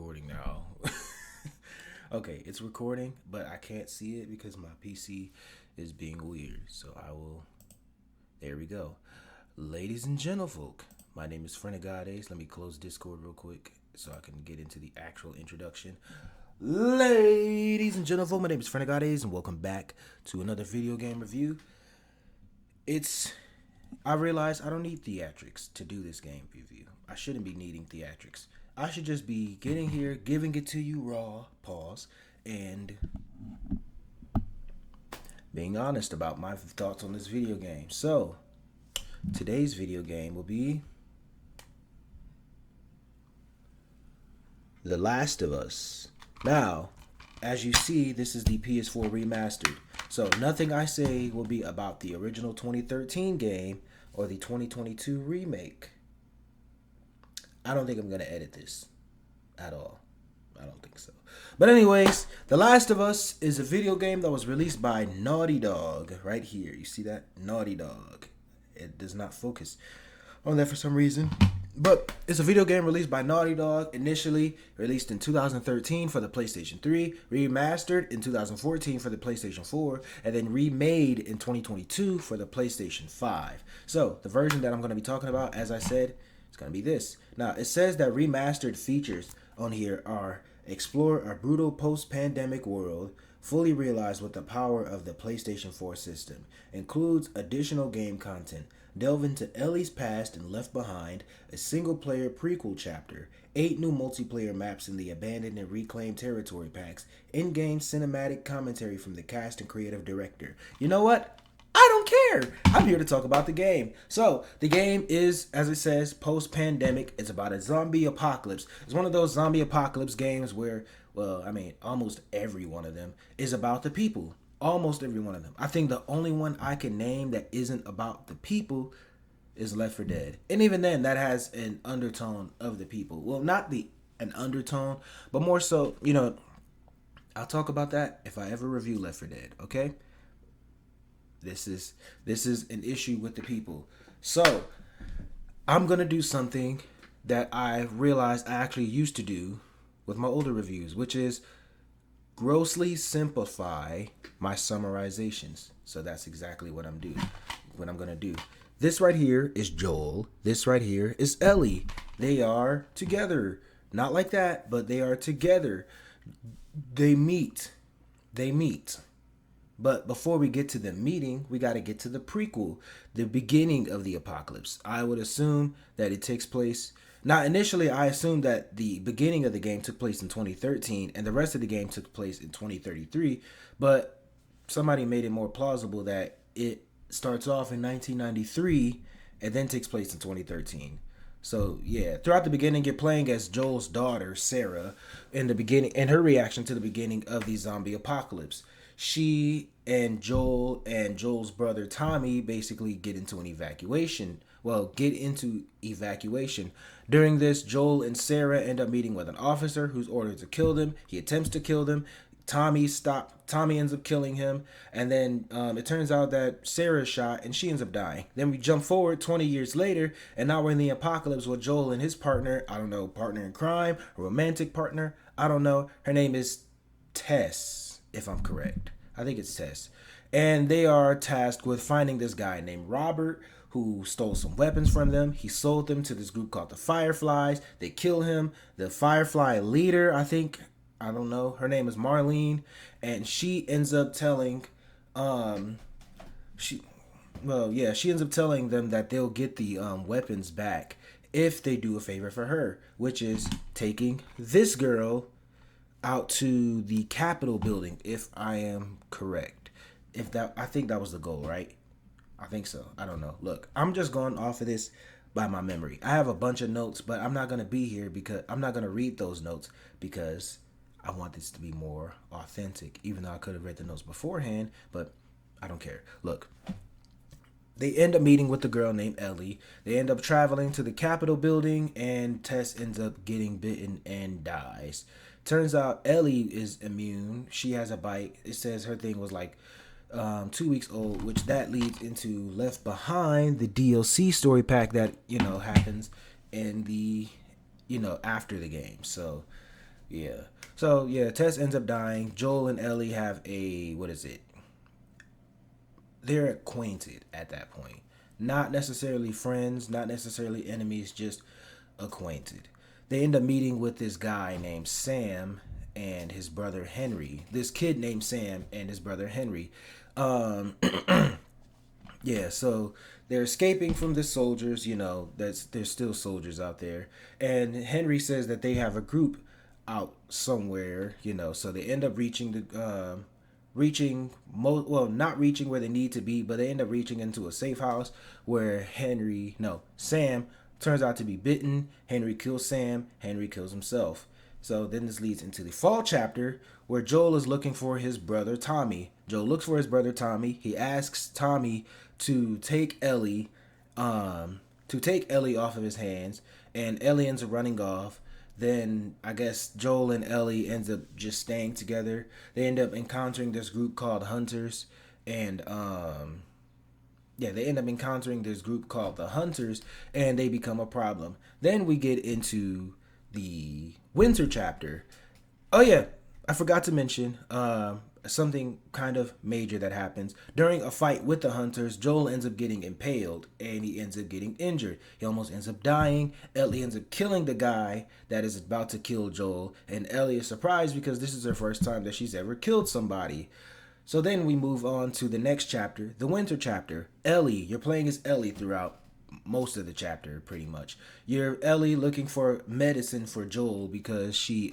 recording now. Okay, it's recording, but I can't see it because my PC is being weird. So I will. There we go. Ladies and gentlefolk, my name is Frenegades. Let me close Discord real quick so I can get into the actual introduction. Ladies and gentlefolk, my name is Frenegades, and welcome back to another video game review. I realize I don't need theatrics to do this game review. I shouldn't be needing theatrics. I should just be getting here, giving it to you raw, pause, and being honest about my thoughts on this video game. So, today's video game will be The Last of Us. Now, as you see, this is the PS4 remastered. So, nothing I say will be about the original 2013 game or the 2022 remake. I don't think I'm going to edit this at all. I don't think so. But anyways, The Last of Us is a video game that was released by Naughty Dog. Right here. You see that? Naughty Dog. It does not focus on that for some reason. But it's a video game released by Naughty Dog. Initially released in 2013 for the PlayStation 3. Remastered in 2014 for the PlayStation 4. And then remade in 2022 for the PlayStation 5. So the version that I'm going to be talking about, as I said, it's going to be this. Now, it says that remastered features on here are explore a brutal post-pandemic world, fully realized with the power of the PlayStation 4 system, includes additional game content, delve into Ellie's past and Left Behind, a single-player prequel chapter, 8 new multiplayer maps in the abandoned and reclaimed territory packs, in-game cinematic commentary from the cast and creative director. You know what? I don't care. I'm here to talk about the game. So, the game is, as it says, post-pandemic. It's about a zombie apocalypse. It's one of those zombie apocalypse games where, almost every one of them is about the people. Almost every one of them. I think the only one I can name that isn't about the people is Left 4 Dead. And even then, that has an undertone of the people. Well, not an undertone, but more so, I'll talk about that if I ever review Left 4 Dead, okay? This is an issue with the people. So, I'm going to do something that I realized I actually used to do with my older reviews, which is grossly simplify my summarizations. So that's exactly what I'm going to do. This right here is Joel. This right here is Ellie. They are together. Not like that, but they are together. They meet. But before we get to the meeting, we got to get to the prequel, the beginning of the apocalypse. I would assume that it takes place. Now, initially, I assumed that the beginning of the game took place in 2013 and the rest of the game took place in 2033. But somebody made it more plausible that it starts off in 1993 and then takes place in 2013. So, yeah, throughout the beginning, you're playing as Joel's daughter, Sarah, in the beginning, and her reaction to the beginning of the zombie apocalypse. She and Joel's brother Tommy basically get into evacuation. During this, Joel and Sarah end up meeting with an officer who's ordered to kill them. He attempts to kill them. Tommy ends up killing him. And then it turns out that Sarah's shot and she ends up dying. Then we jump forward 20 years later, and now we're in the apocalypse with Joel and his partner. I don't know, partner in crime, a romantic partner. I don't know. Her name is Tess, if I'm correct. I think it's Tess. And they are tasked with finding this guy named Robert who stole some weapons from them. He sold them to this group called the Fireflies. They kill him. The Firefly leader, I don't know, her name is Marlene. And she ends up telling, she ends up telling them that they'll get the weapons back if they do a favor for her, which is taking this girl out to the Capitol building, if I am correct. I think that was the goal, right? I think so. I don't know. Look, I'm just going off of this by my memory. I have a bunch of notes, but I'm not going to be here because I'm not going to read those notes because I want this to be more authentic, even though I could have read the notes beforehand, but I don't care. Look, they end up meeting with the girl named Ellie. They end up traveling to the Capitol building, and Tess ends up getting bitten and dies. Turns out Ellie is immune. She has a bite. It says her thing was like 2 weeks old, which that leads into Left Behind, the DLC story pack that happens in the after the game. So Yeah. So yeah, Tess ends up dying. Joel and Ellie have a what is it? They're acquainted at that point. Not necessarily friends, not necessarily enemies, just acquainted. They end up meeting with this guy named Sam and his brother Henry. This kid named Sam and his brother Henry. Um, yeah, so they're escaping from the soldiers. That's there's still soldiers out there, and Henry says that they have a group out somewhere. So they end up not reaching where they need to be, but they end up reaching into a safe house where Sam turns out to be bitten. Henry kills Sam. Henry kills himself. So then this leads into the fall chapter where Joel is looking for his brother Tommy. Joel looks for his brother Tommy. He asks Tommy to take Ellie, off of his hands, and Ellie ends up running off. Then I guess Joel and Ellie ends up just staying together. They end up encountering this group called Hunters, and they end up encountering this group called the Hunters, and they become a problem. Then we get into the winter chapter. Oh yeah, I forgot to mention something kind of major that happens during a fight with the Hunters. Joel ends up getting impaled and he ends up getting injured. He almost ends up dying. Ellie ends up killing the guy that is about to kill Joel, and Ellie is surprised because this is her first time that she's ever killed somebody. So then we move on to the next chapter, the winter chapter. Ellie, you're playing as Ellie throughout most of the chapter, pretty much. You're Ellie looking for medicine for Joel because you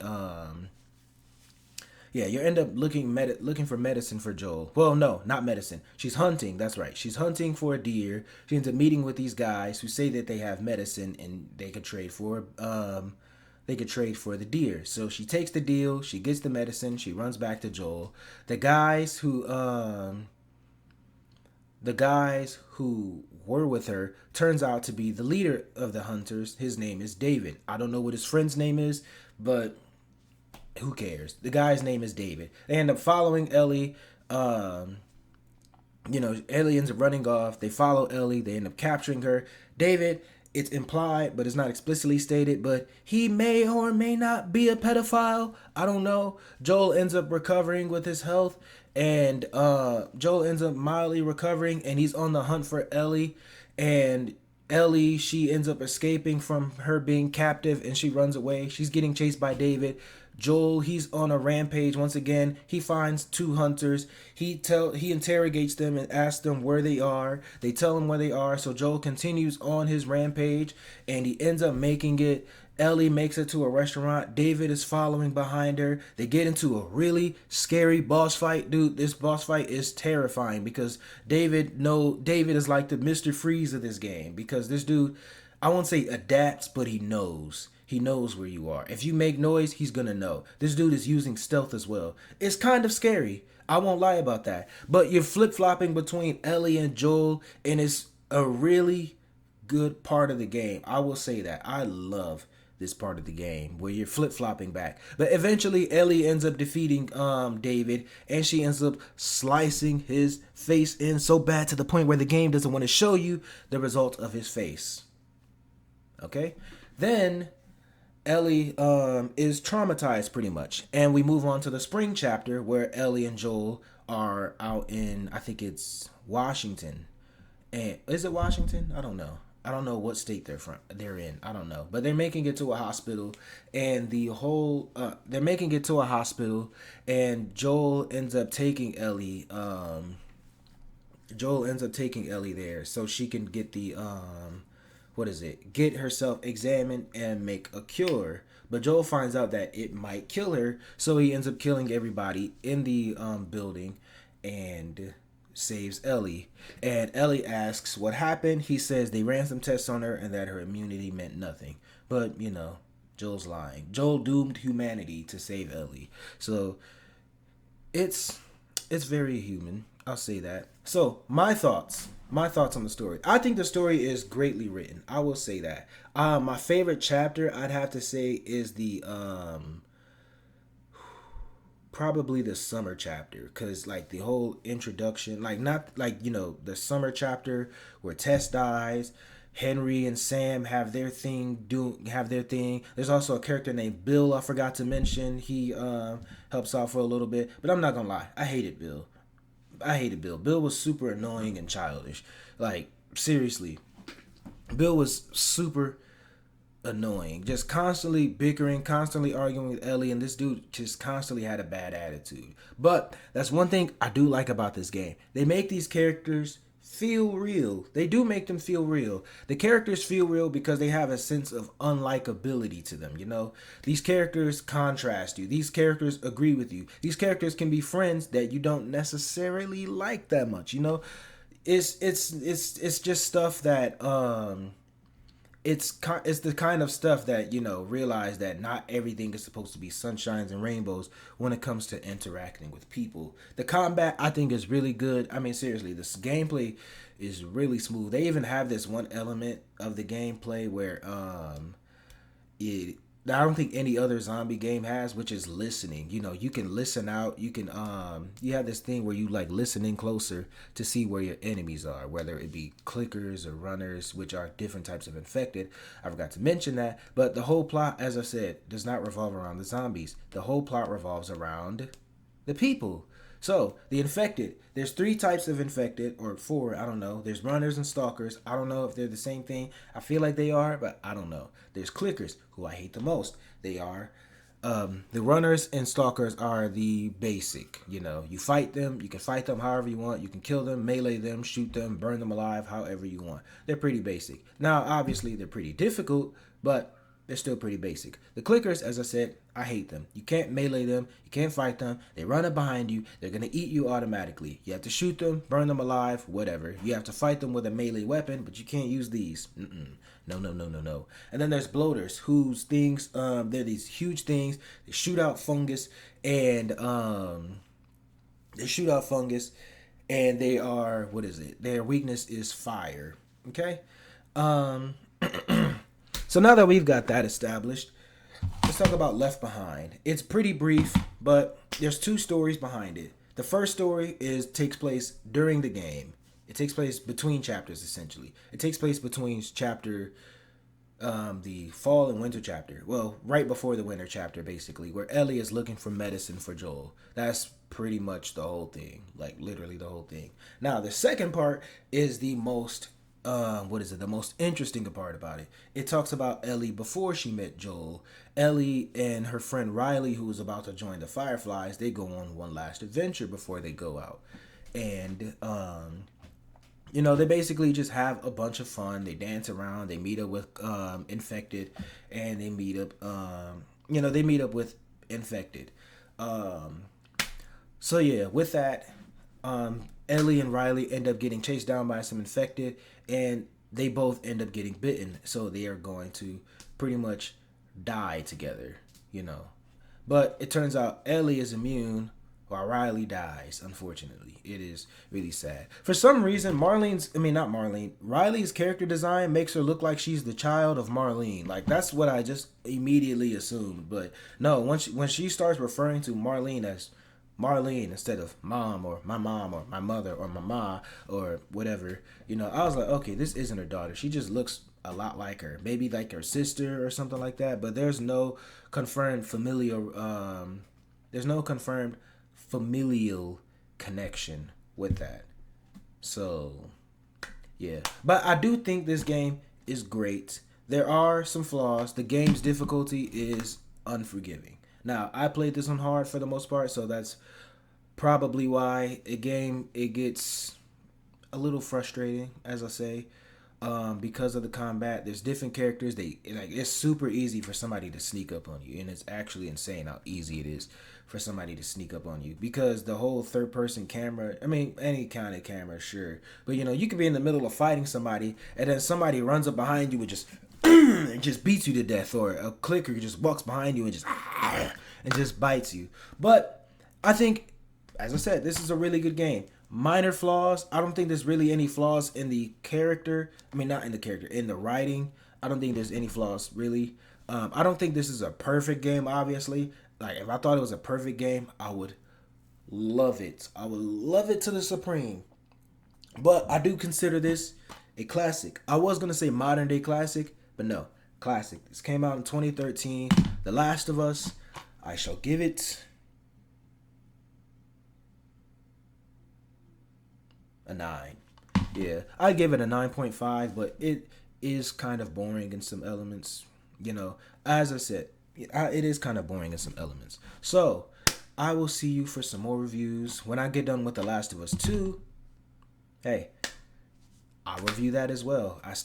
end up looking for medicine for Joel. Well, no, not medicine. She's hunting. That's right. She's hunting for a deer. She ends up meeting with these guys who say that they have medicine and they could trade for the deer. So she takes the deal. She gets the medicine. She runs back to Joel. The guys who were with her turns out to be the leader of the Hunters. His name is David. I don't know what his friend's name is, but who cares? The guy's name is David. They end up following Ellie. Ellie ends up running off. They follow Ellie. They end up capturing her. David, it's implied, but it's not explicitly stated, but he may or may not be a pedophile. I don't know. Joel ends up recovering with his health, and Joel ends up mildly recovering, and he's on the hunt for Ellie. And Ellie, she ends up escaping from her being captive, and she runs away. She's getting chased by David. Joel, he's on a rampage once again. He finds two hunters. He interrogates them and asks them where they are. They tell him where they are. So Joel continues on his rampage and he ends up making it. Ellie makes it to a restaurant. David is following behind her. They get into a really scary boss fight. Dude, this boss fight is terrifying because David is like the Mr. Freeze of this game because this dude, I won't say adapts, but he knows. He knows where you are. If you make noise, he's gonna know. This dude is using stealth as well. It's kind of scary. I won't lie about that. But you're flip-flopping between Ellie and Joel, and it's a really good part of the game. I will say that. I love this part of the game where you're flip-flopping back. But eventually Ellie ends up defeating David, and she ends up slicing his face in so bad to the point where the game doesn't want to show you the result of his face. Okay? Then Ellie is traumatized pretty much. And we move on to the spring chapter where Ellie and Joel are out in, I think it's Washington. And is it Washington? I don't know. I don't know what state they're in. I don't know. But they're making it to a hospital and they're making it to a hospital and Joel ends up taking Ellie there so she can get the get herself examined and make a cure. But Joel finds out that it might kill her, so he ends up killing everybody in the building and saves Ellie. And Ellie asks what happened. He says they ran some tests on her and that her immunity meant nothing. But, Joel's lying. Joel doomed humanity to save Ellie. So it's very human. I'll say that. So, my thoughts on the story. I think the story is greatly written. I will say that. My favorite chapter, I'd have to say, is the probably the summer chapter, because like the whole introduction, like not like the summer chapter where Tess dies, Henry and Sam have their thing. There's also a character named Bill I forgot to mention. He helps out for a little bit, but I'm not gonna lie, I hated Bill. I hated Bill. Bill was super annoying and childish. Like seriously, Bill was super annoying. Just constantly bickering, constantly arguing with Ellie, and this dude just constantly had a bad attitude. But that's one thing I do like about this game. They make these characters feel real. They do make them feel real. The characters feel real because they have a sense of unlikability to them, you know? These characters contrast you. These characters agree with you. These characters can be friends that you don't necessarily like that much, you know? It's just stuff that it's the kind of stuff that, you know, realize that not everything is supposed to be sunshines and rainbows when it comes to interacting with people. The combat I think is really good. I mean seriously, this gameplay is really smooth. They even have this one element of the gameplay where it I don't think any other zombie game has, which is listening. You know, you can listen out. You can you have this thing where you like listen in closer to see where your enemies are, whether it be clickers or runners, which are different types of infected. I forgot to mention that, but the whole plot, as I said, does not revolve around the zombies. The whole plot revolves around the people. So, the infected, there's three types of infected, or four, I don't know. There's runners and stalkers. I don't know if they're the same thing. I feel like they are, but I don't know. There's clickers, who I hate the most. They are, the runners and stalkers are the basic. You know, you fight them, you can fight them however you want. You can kill them, melee them, shoot them, burn them alive, however you want. They're pretty basic. Now, obviously, they're pretty difficult, but they're still pretty basic. The clickers, as I said, I hate them. You can't melee them. You can't fight them. They run up behind you. They're going to eat you automatically. You have to shoot them, burn them alive, whatever. You have to fight them with a melee weapon, but you can't use these. No, no, no, no, no. And then there's bloaters, whose things, they're these huge things. They shoot out fungus, and they are, what is it? Their weakness is fire. Okay? So now that we've got that established, let's talk about Left Behind. It's pretty brief, but there's two stories behind it. The first story takes place during the game. It takes place between chapters, essentially. It takes place between the fall and winter chapter. Well, right before the winter chapter, basically, where Ellie is looking for medicine for Joel. That's pretty much the whole thing. Like, literally the whole thing. Now, the second part is the most the most interesting part about it. It talks about Ellie before she met Joel. Ellie and her friend Riley, who was about to join the Fireflies, they go on one last adventure before they go out. And you know, they basically just have a bunch of fun. They dance around, they meet up with infected, and they meet up with infected. So yeah, with that, Ellie and Riley end up getting chased down by some infected, and they both end up getting bitten. So they are going to pretty much die together, you know. But it turns out Ellie is immune while Riley dies, unfortunately. It is really sad. For some reason, Riley's character design makes her look like she's the child of Marlene. Like, that's what I just immediately assumed. But no, when she starts referring to Marlene as Marlene instead of mom or my mother or mama or whatever, you know, I was like, okay, this isn't her daughter. She just looks a lot like her, maybe like her sister or something like that. But there's no confirmed familial connection with that. So yeah, but I do think this game is great. There are some flaws. The game's difficulty is unforgiving. Now, I played this on hard for the most part, so that's probably why it gets a little frustrating, as I say, because of the combat. There's different characters. It's super easy for somebody to sneak up on you, and it's actually insane how easy it is for somebody to sneak up on you, because the whole third-person camera, I mean, any kind of camera, sure, but you know, you could be in the middle of fighting somebody, and then somebody runs up behind you and just and just beats you to death, or a clicker just walks behind you and just bites you. But I think, as I said, this is a really good game. Minor flaws. I don't think there's really any flaws in the character. I mean, not in the character, in the writing. I don't think there's any flaws, really. I don't think this is a perfect game, obviously. Like, if I thought it was a perfect game, I would love it. I would love it to the supreme. But I do consider this A classic. I was gonna say modern day classic, but no, classic. This came out in 2013. The Last of Us. I shall give it a 9. Yeah, I give it a 9.5, but it is kind of boring in some elements. As I said, it is kind of boring in some elements. So, I will see you for some more reviews. When I get done with The Last of Us 2, hey, I'll review that as well. I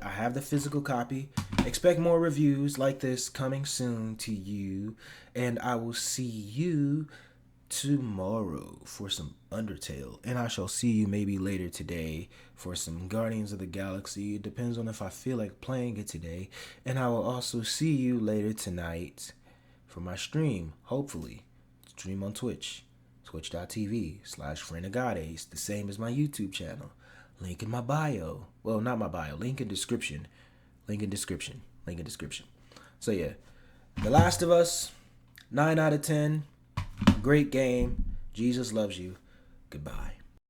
have the physical copy. Expect more reviews like this coming soon to you. And I will see you tomorrow for some Undertale. And I shall see you maybe later today for some Guardians of the Galaxy. It depends on if I feel like playing it today. And I will also see you later tonight for my stream, hopefully. Stream on Twitch. Twitch.tv/FriendOfGodAce. The same as my YouTube channel. Link in my bio. Well, not my bio. Link in description. Link in description. Link in description. So yeah. The Last of Us. 9 out of 10. Great game. Jesus loves you. Goodbye.